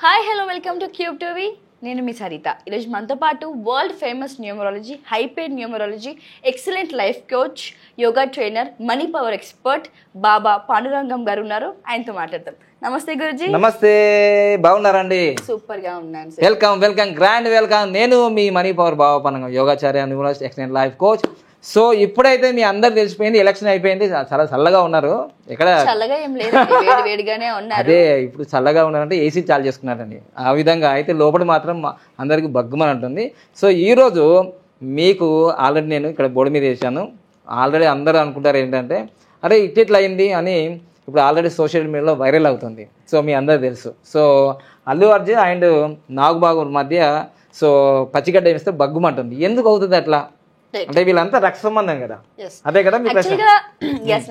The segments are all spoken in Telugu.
Hi hello welcome to cube TV. నేను మీ సరిత. ఈరోజు మనతో పాటు world famous numerology, hyped numerology, excellent life coach, yoga trainer, money power expert Baba Pandurangam గారు ఉన్నారు. ఆయనతో మాట్లాడతాం. నమస్తే గురుజీ. నమస్తే, బాగున్నారండి? సూపర్ గా ఉన్నాను. Welcome welcome, grand welcome. నేను మీ మనీ పవర్ బాబా పాండురంగం, యోగాచార్య, numerology, excellent life coach. So ఇప్పుడైతే మీ అందరు తెలిసిపోయింది, ఎలక్షన్ అయిపోయింది, చాలా చల్లగా ఉన్నారు. ఇక్కడ చల్లగా ఏం లేదు, వేడిగానే ఉన్నారు. అదే ఇప్పుడు చల్లగా ఉన్నారంటే ఏసీ చాలు చేసుకున్నారండి. ఆ విధంగా అయితే లోపల మాత్రం అందరికి బగ్గుమని ఉంటుంది. సో ఈరోజు మీకు ఆల్రెడీ నేను ఇక్కడ బోర్డు మీద వేసాను. ఆల్రెడీ అందరూ అనుకుంటారు ఏంటంటే అరే ఇట్లా అయింది అని. ఇప్పుడు ఆల్రెడీ సోషల్ మీడియాలో వైరల్ అవుతుంది. సో మీ అందరూ తెలుసు. సో అల్లు అర్జున్ అండ్ నాగబాబు మధ్య సో పచ్చిగడ్డ వేస్తే బగ్గుమంటుంది. ఎందుకు అవుతుంది అట్లా అంటే? వీళ్ళంతా రక్త సంబంధం కదా, అదే కదా మీ ప్రశ్న?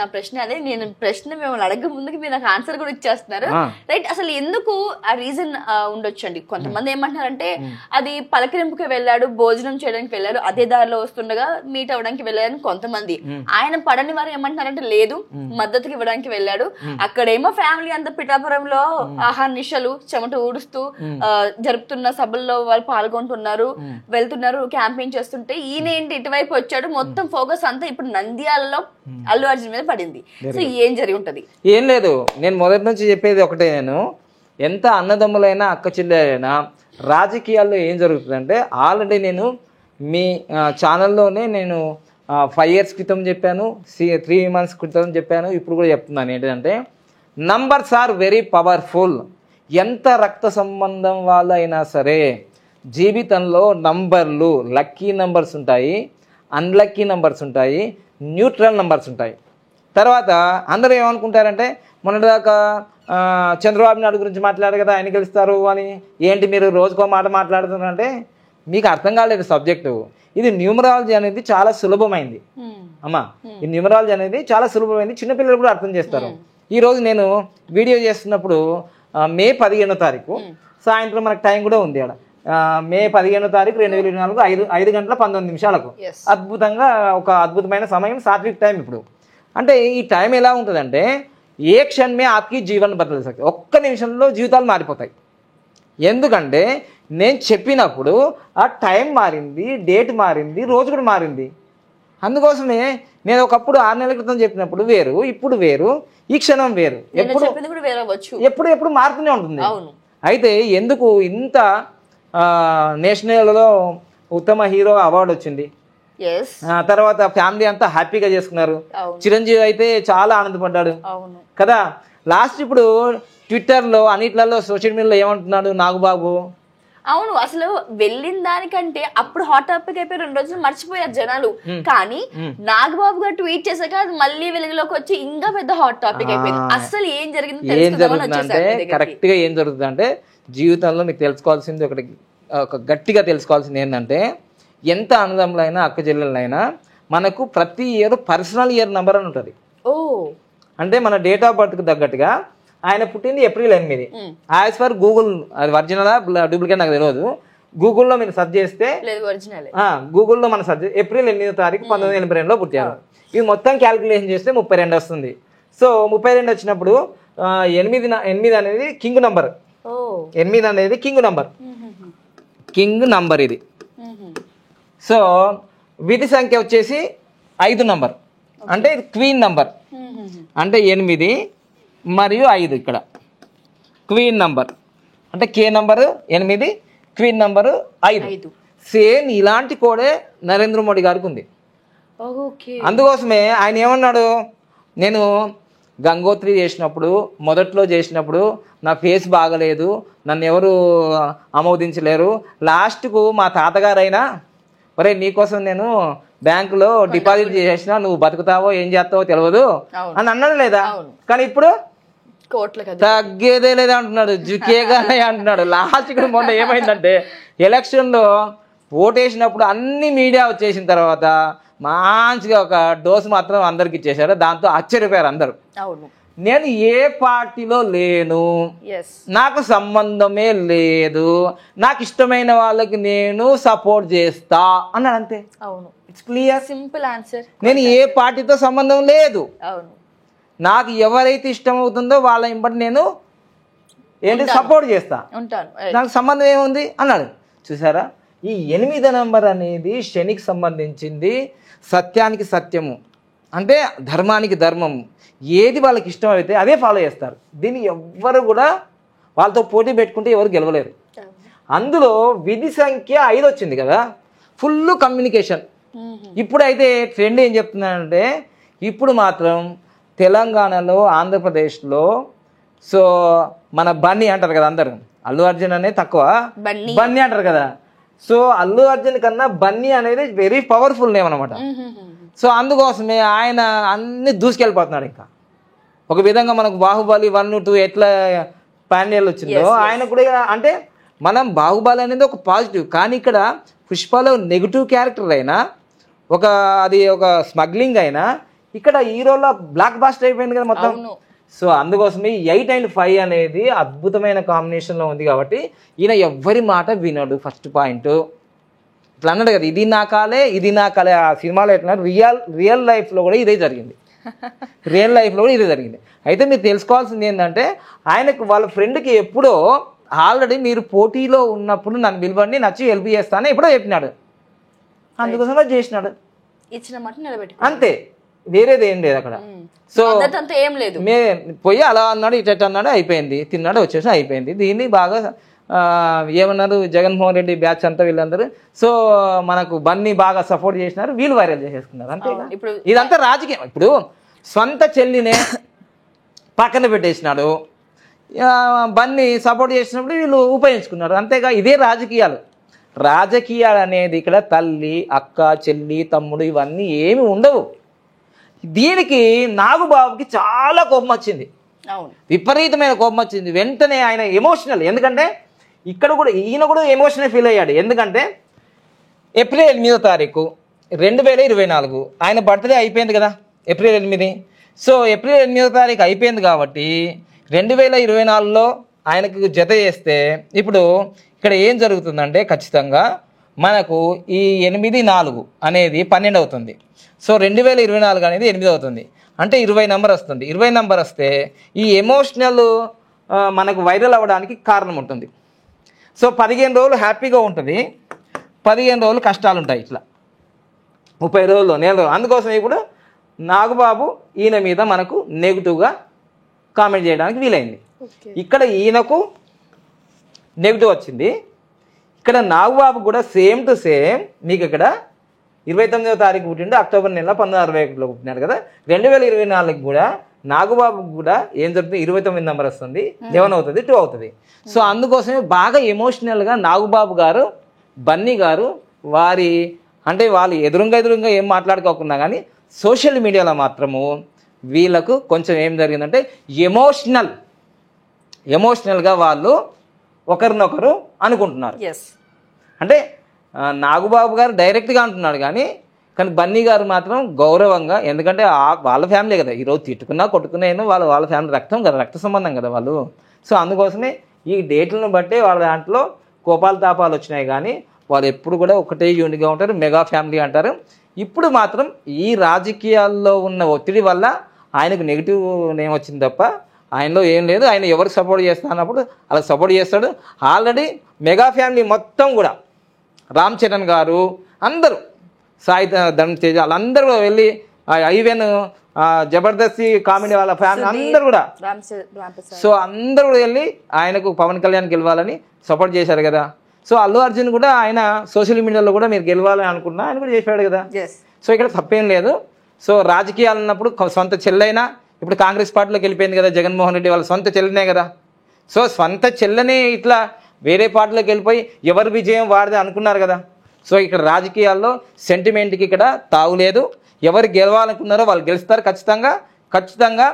నా ప్రశ్న అదే. నేను ప్రశ్న మిమ్మల్ని అడగ ముందుకు మీరు నాకు ఆన్సర్ కూడా ఇచ్చేస్తున్నారు, రైట్? అసలు ఎందుకు ఆ రీజన్ ఉండొచ్చు అండి. కొంతమంది ఏమంటున్నారంటే అది పలకరింపుకి వెళ్ళాడు, భోజనం చేయడానికి వెళ్ళాడు, అదే దారిలో వస్తుండగా మీట్ అవ్వడానికి వెళ్ళాడని కొంతమంది. ఆయన పడని వారు ఏమంటున్నారంటే లేదు, మద్దతుకి ఇవ్వడానికి వెళ్ళాడు. అక్కడేమో ఫ్యామిలీ అంతా పిఠాపురంలో ఆహార నిశలు చెమట ఊడుస్తూ జరుపుతున్న సభల్లో వాళ్ళు పాల్గొంటున్నారు, వెళ్తున్నారు, క్యాంపెయిన్ చేస్తుంటే ఈయన ఏంటి ఇటువైపు వచ్చాడు. మొత్తం ఫోకస్ అంతా ఇప్పుడు నంద్యాలలో అల్లు అర్జున్ మీద పడింది. సో ఏం జరిగి ఉంటది? ఏం లేదు, నేను మొదటి నుంచి చెప్పేది ఒకటే. నేను ఎంత అన్నదమ్ములైనా అక్క చెల్లెలైనా రాజకీయాల్లో ఏం జరుగుతుందంటే ఆల్రెడీ నేను మీ ఛానల్లోనే నేను 5 years క్రితం చెప్పాను, 3 months క్రితం చెప్పాను, ఇప్పుడు కూడా చెప్తున్నాను. ఏంటంటే నంబర్స్ ఆర్ వెరీ పవర్ఫుల్. ఎంత రక్త సంబంధం వాళ్ళైనా సరే జీవితంలో నంబర్లు, లక్కీ నంబర్స్ ఉంటాయి, అన్లక్కీ నంబర్స్ ఉంటాయి, న్యూట్రల్ నంబర్స్ ఉంటాయి. తర్వాత అందరూ ఏమనుకుంటారంటే మొన్నటిదాకా చంద్రబాబు నాయుడు గురించి మాట్లాడారు కదా, ఆయన గెలుస్తారు అని. ఏంటి మీరు రోజుకో మాట మాట్లాడుతున్నారంటే మీకు అర్థం కాలేదు సబ్జెక్టు. ఇది న్యూమరాలజీ అనేది చాలా సులభమైంది అమ్మా. ఈ న్యూమరాలజీ అనేది చాలా సులభమైంది, చిన్నపిల్లలు కూడా అర్థం చేస్తారు. ఈరోజు నేను వీడియో చేస్తున్నప్పుడు మే 15వ తారీఖు సాయంత్రం, మనకు టైం కూడా ఉంది ఆడ. మే 15వ తారీఖు 2024 5 గంటల 19 నిమిషాలకు అద్భుతంగా ఒక అద్భుతమైన సమయం, సాత్విక్ టైం. ఇప్పుడు అంటే ఈ టైం ఎలా ఉంటుందంటే ఏ క్షణమే ఆప్కి జీవన్ బదల్ సకే, ఒక్క నిమిషంలో జీవితాలు మారిపోతాయి. ఎందుకంటే నేను చెప్పినప్పుడు ఆ టైం మారింది, డేట్ మారింది, రోజు కూడా మారింది. అందుకోసమే నేను ఒకప్పుడు 6 నెలల క్రితం చెప్పినప్పుడు వేరు, ఇప్పుడు వేరు, ఈ క్షణం వేరు, ఎప్పుడు మారుతూనే ఉంటుంది. అయితే ఎందుకు ఇంత నేషనల్లో ఉత్తమ హీరో అవార్డు వచ్చింది, తర్వాత ఫ్యామిలీ అంతా హ్యాపీగా చేసుకున్నారు. చిరంజీవి అయితే చాలా ఆనందపడ్డాడు కదా. లాస్ట్ ఇప్పుడు ట్విట్టర్లో అన్నిట్లలో సోషల్ మీడియాలో ఏమంటున్నాడు నాగబాబు? అవును, అసలు వెళ్ళిన దానికంటే అప్పుడు హాట్ టాపిక్ అయిపోయి 2 రోజులు మర్చిపోయారు జనాలు. కానీ నాగబాబు గారు ట్వీట్ చేశాక అది మళ్ళీ వెలుగులోకి వచ్చి ఇంకా పెద్ద హాట్ టాపిక్ అయిపోయింది. అసలు ఏం జరుగుతుందంటే కరెక్ట్ గా ఏం జరుగుతుందంటే జీవితంలో మీకు తెలుసుకోవాల్సింది ఒక గట్టిగా తెలుసుకోవాల్సింది ఏంటంటే ఎంత అన్నదమ్ములైనా అక్క చెల్లెలైనా మనకు ప్రతి పర్సనల్ ఇయర్ నెంబర్ అని ఉంటుంది. అంటే మన డేట్ ఆఫ్ బర్త్కి తగ్గట్టుగా ఆయన పుట్టింది April 8. యాజ్ ఫర్ గూగుల్, అది ఒరిజినల్ డూప్లికేట్ నాకు తెలియదు. గూగుల్లో మీరు సెర్చ్ చేస్తే గూగుల్లో మనం సెర్చ్ April 8వ తారీఖు 1982లో పుట్టారు. ఇది మొత్తం క్యాలిక్యులేషన్ చేస్తే 32 వస్తుంది. సో 32 వచ్చినప్పుడు 8 అనేది కింగ్ నంబర్. 8 అనేది కింగ్ నంబర్ ఇది. సో విధి సంఖ్య వచ్చేసి 5 నంబర్, అంటే ఇది క్వీన్ నంబర్. అంటే 8 మరియు 5 ఇక్కడ క్వీన్ నంబర్, అంటే కే నంబరు 8, క్వీన్ నంబరు 5. సేమ్ ఇలాంటి కోడే నరేంద్ర మోడీ గారికి ఉంది. అందుకోసమే ఆయన ఏమన్నాడు, నేను గంగోత్రి మొదట్లో చేసినప్పుడు నా ఫేస్ బాగలేదు, నన్ను ఎవరు ఆమోదించలేరు. లాస్ట్కు మా తాతగారైనా ఒరే నీకోసం నేను బ్యాంకులో డిపాజిట్ చేసిన, నువ్వు బతుకుతావో ఏం చేస్తావో తెలియదు అని అన్నాడు లేదా? కానీ ఇప్పుడు తగ్గేదే లేదా అంటున్నాడు, జుకేగానే అంటున్నాడు. లాస్ట్ కూడా మొన్న ఏమైందంటే ఎలక్షన్లో ఓటేసినప్పుడు అన్ని మీడియా వచ్చేసిన తర్వాత మంచిగా ఒక డోసు మాత్రం అందరికి ఇచ్చేసారు. దాంతో ఆశ్చర్యపోయారు అందరూ. నేను ఏ పార్టీలో లేను, నాకు సంబంధమే లేదు, నాకు ఇష్టమైన వాళ్ళకి నేను సపోర్ట్ చేస్తా అన్నాడు, అంతే. It's clear, simple answer. నేను ఏ పార్టీతో సంబంధం లేదు, నాకు ఎవరైతే ఇష్టం అవుతుందో వాళ్ళ ఇంపటి నేను ఏంటి సపోర్ట్ చేస్తా, ఉంటాను, నాకు సంబంధం ఏముంది అన్నాడు. చూసారా, ఈ 8వ నంబర్ అనేది శనికి సంబంధించింది, సత్యానికి సత్యము, అంటే ధర్మానికి ధర్మము, ఏది వాళ్ళకి ఇష్టం అయితే అదే ఫాలో చేస్తారు. దీన్ని ఎవ్వరు కూడా వాళ్ళతో పోటీ పెట్టుకుంటే ఎవరు గెలవలేరు. అందులో విధి సంఖ్య 5 వచ్చింది కదా, ఫుల్ కమ్యూనికేషన్. ఇప్పుడైతే ట్రెండ్ ఏం చెప్తున్నానంటే, ఇప్పుడు మాత్రం తెలంగాణలో, ఆంధ్రప్రదేశ్లో సో మన బన్నీ అంటారు కదా అందరు, అల్లు అర్జున్ అనే తక్కువ, బన్నీ అంటారు కదా. సో అల్లు అర్జున్ కన్నా బన్నీ అనేది వెరీ పవర్ఫుల్ నేమ్ అనమాట. సో అందుకోసమే ఆయన అన్ని దూసుకెళ్ళిపోతున్నాడు. ఇంకా ఒక విధంగా మనకు బాహుబలి 1, 2 ఎట్లా పాండ్యాలు వచ్చిందో ఆయన కూడా, అంటే మనం బాహుబలి అనేది ఒక పాజిటివ్, కానీ ఇక్కడ పుష్పలో నెగిటివ్ క్యారెక్టర్ అయినా, అది ఒక స్మగ్లింగ్ అయినా, ఇక్కడ హీరోలో బ్లాక్ బాస్టర్ అయిపోయింది కదా మొత్తం. సో అందుకోసమే 8 and 5 అనేది అద్భుతమైన కాంబినేషన్లో ఉంది. కాబట్టి ఈయన ఎవ్వరి మాట వినడు. ఫస్ట్ పాయింట్ ఇట్లా అన్నాడు కదా, ఇది నా కాలే, ఇది నా కాలే. ఆ సినిమాలో ఎట్లా రియల్ లైఫ్లో కూడా ఇదే జరిగింది. రియల్ లైఫ్లో కూడా ఇదే జరిగింది. అయితే మీరు తెలుసుకోవాల్సింది ఏంటంటే, ఆయనకు వాళ్ళ ఫ్రెండ్కి ఎప్పుడో ఆల్రెడీ మీరు పోటీలో ఉన్నప్పుడు నన్ను పిలవండి, నచ్చి హెల్ప్ చేస్తాను ఎప్పుడో చెప్పినాడు. అందుకోసం అది చేసినాడు, ఇచ్చిన మాట నిలబెట్టి అంతే, వేరేది ఏం లేదు అక్కడ. సో ఏం లేదు, పోయి అలా అన్నాడు, ఇట అన్నాడు, అయిపోయింది, తిన్నాడు, వచ్చేసి అయిపోయింది. దీన్ని బాగా ఏమన్నారు జగన్మోహన్ రెడ్డి బ్యాచ్ అంతా వీళ్ళందరూ, సో మనకు బన్నీ బాగా సపోర్ట్ చేసినారు, వీళ్ళు వైరల్ చేసేసుకున్నారు అంతే. ఇదంతా రాజకీయం. ఇప్పుడు సొంత చెల్లినే పక్కన పెట్టేసినాడు, బన్నీ సపోర్ట్ చేసినప్పుడు వీళ్ళు ఉపయోగించుకున్నారు, అంతేగా. ఇదే రాజకీయాలు. రాజకీయాలు అనేది ఇక్కడ తల్లి, అక్క, చెల్లి, తమ్ముడు ఇవన్నీ ఏమి ఉండవు. దీనికి నాగుబాబుకి చాలా కోపం వచ్చింది, విపరీతమైన కోపం వచ్చింది. వెంటనే ఆయన ఎమోషనల్, ఎందుకంటే ఇక్కడ కూడా ఈయన కూడా ఎమోషనల్ ఫీల్ అయ్యాడు. ఎందుకంటే ఏప్రిల్ 8వ తారీఖు 2024 ఆయన బర్త్డే అయిపోయింది కదా, ఏప్రిల్ 8. సో ఏప్రిల్ 8వ తారీఖు అయిపోయింది కాబట్టి 2024లో ఆయనకు జత చేస్తే ఇప్పుడు ఇక్కడ ఏం జరుగుతుందంటే, ఖచ్చితంగా మనకు ఈ 8, 4 అనేది 12 అవుతుంది. సో 2024 అనేది 8 అవుతుంది, అంటే 20 నెంబర్ వస్తుంది. 20 నెంబర్ వస్తే ఈ ఎమోషనల్ మనకు వైరల్ అవ్వడానికి కారణం ఉంటుంది. సో 15 రోజులు హ్యాపీగా ఉంటుంది, 15 రోజులు కష్టాలు ఉంటాయి, ఇట్లా 30 రోజులు, నెల రోజులు. అందుకోసం ఇప్పుడు నాగబాబు ఈయన మీద మనకు నెగిటివ్గా కామెంట్ చేయడానికి వీలైంది. ఇక్కడ ఈయనకు నెగిటివ్ వచ్చింది, ఇక్కడ నాగబాబు కూడా సేమ్ టు సేమ్. మీకు ఇక్కడ 29వ తారీఖు పుట్టిండు, అక్టోబర్ నెల 1961లో పుట్టినాడు కదా. 2024 కూడా నాగబాబుకు కూడా ఏం జరుగుతుంది, 29 నెంబర్ వస్తుంది, 11 అవుతుంది, 2 అవుతుంది. సో అందుకోసమే బాగా ఎమోషనల్గా నాగబాబు గారు, బన్నీ గారు వారి, అంటే వాళ్ళు ఎదురుగా ఏం మాట్లాడుకోకుండా కానీ సోషల్ మీడియాలో మాత్రము వీళ్ళకు కొంచెం ఏం జరిగిందంటే ఎమోషనల్గా వాళ్ళు ఒకరినొకరు అనుకుంటున్నారు. అంటే నాగబాబు గారు డైరెక్ట్గా అంటున్నాడు కానీ బన్నీ గారు మాత్రం గౌరవంగా, ఎందుకంటే వాళ్ళ ఫ్యామిలీ కదా, ఈరోజు తిట్టుకున్నా కొట్టుకున్నా వాళ్ళ ఫ్యామిలీ రక్తం కదా, రక్త సంబంధం కదా వాళ్ళు. సో అందుకోసమే ఈ డేట్లను బట్టే వాళ్ళ దాంట్లో కోపాలు తాపాలు వచ్చినాయి, కానీ వాళ్ళు ఎప్పుడు కూడా ఒకటే యూనిట్గా ఉంటారు, మెగా ఫ్యామిలీ అంటారు. ఇప్పుడు మాత్రం ఈ రాజకీయాల్లో ఉన్న ఒత్తిడి వల్ల ఆయనకు నెగిటివ్ నేమ్ వచ్చింది తప్ప ఆయనలో ఏం లేదు. ఆయన ఎవరికి సపోర్ట్ చేస్తా అన్నప్పుడు అలా సపోర్ట్ చేస్తాడు. ఆల్రెడీ మెగా ఫ్యామిలీ మొత్తం కూడా రామ్ చరణ్ గారు అందరూ, సాయి ధర్మ తేజ వాళ్ళందరూ వెళ్ళి, ఈవెన్ జబర్దస్తి కామెడీ వాళ్ళ ఫ్యామిలీ అందరూ కూడా, సో అందరూ కూడా వెళ్ళి ఆయనకు పవన్ కళ్యాణ్ గెలవాలని సపోర్ట్ చేశారు కదా. సో అల్లు అర్జున్ కూడా ఆయన సోషల్ మీడియాలో కూడా మీరు గెలవాలని అనుకున్నా ఆయన కూడా చేశాడు కదా. సో ఇక్కడ తప్పేం లేదు. సో రాజకీయాలు ఉన్నప్పుడు సొంత చెల్లైనా, ఇప్పుడు కాంగ్రెస్ పార్టీలోకి వెళ్ళిపోయింది కదా జగన్మోహన్ రెడ్డి, వాళ్ళ సొంత చెల్లెనే కదా. సో సొంత చెల్లెనే ఇట్లా వేరే పార్టీలోకి వెళ్ళిపోయి ఎవరి విజయం వారిదే అనుకున్నారు కదా. సో ఇక్కడ రాజకీయాల్లో సెంటిమెంట్కి ఇక్కడ తావులేదు. ఎవరు గెలవాలనుకున్నారో వాళ్ళు గెలుస్తారు ఖచ్చితంగా.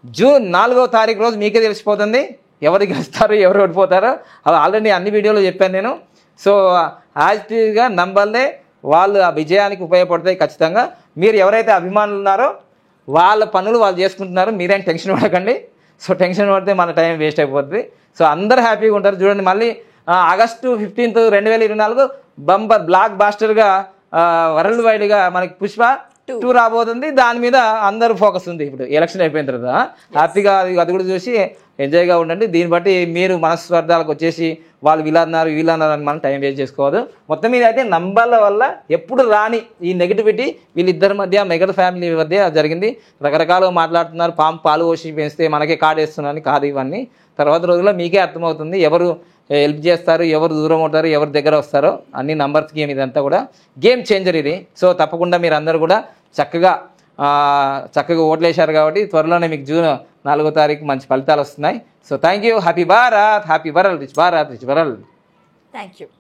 జూన్ 4వ తారీఖు రోజు మీకే తెలిసిపోతుంది ఎవరు గెలుస్తారు, ఎవరు ఓడిపోతారో. అవి ఆల్రెడీ అన్ని వీడియోలో చెప్పాను నేను. సో యాక్టివ్గా నంబర్లే వాళ్ళు ఆ విజయానికి ఉపయోగపడతాయి ఖచ్చితంగా. మీరు ఎవరైతే అభిమానులు ఉన్నారో వాళ్ళ పనులు వాళ్ళు చేసుకుంటున్నారు, మీరేం టెన్షన్ పడకండి. సో టెన్షన్ పడితే మన టైం వేస్ట్ అయిపోతుంది. సో అందరూ హ్యాపీగా ఉంటారు. చూడండి, మళ్ళీ ఆగస్టు 15, 2024 బంపర్ బ్లాక్ బాస్టర్గా వరల్డ్ వైడ్గా మనకి పుష్ప 2 రాబోతుంది. దాని మీద అందరూ ఫోకస్ ఉంది. ఇప్పుడు ఎలక్షన్ అయిపోయిన తర్వాత హ్యాపీగా అది కూడా చూసి ఎంజాయ్గా ఉండండి. దీన్ని బట్టి మీరు మనస్పర్ధాలకు వచ్చేసి వాళ్ళు వీళ్ళన్నారు అని మనం టైం వేస్ట్ చేసుకోవద్దు. మొత్తం మీద అయితే నంబర్ల వల్ల ఎప్పుడు రాని ఈ నెగిటివిటీ వీళ్ళిద్దరి మధ్య మెగా ఫ్యామిలీ మధ్య జరిగింది. రకరకాలుగా మాట్లాడుతున్నారు, పాలు పోసి పెంచితే మనకే కాడేస్తున్నారని. కాదు, ఇవన్నీ తర్వాత రోజుల్లో మీకే అర్థమవుతుంది ఎవరు హెల్ప్ చేస్తారు, ఎవరు దూరం అవుతారు, ఎవరు దగ్గర వస్తారో. అన్ని నంబర్స్ గేమ్, ఇదంతా కూడా గేమ్ చేంజర్ ఇది. సో తప్పకుండా మీరు అందరూ కూడా చక్కగా ఓట్లేశారు కాబట్టి త్వరలోనే మీకు జూన్ 4వ తారీఖు మంచి ఫలితాలు వస్తున్నాయి. So thank you. Happy Bharat, happy world, rich Bharat, rich world. Thank you.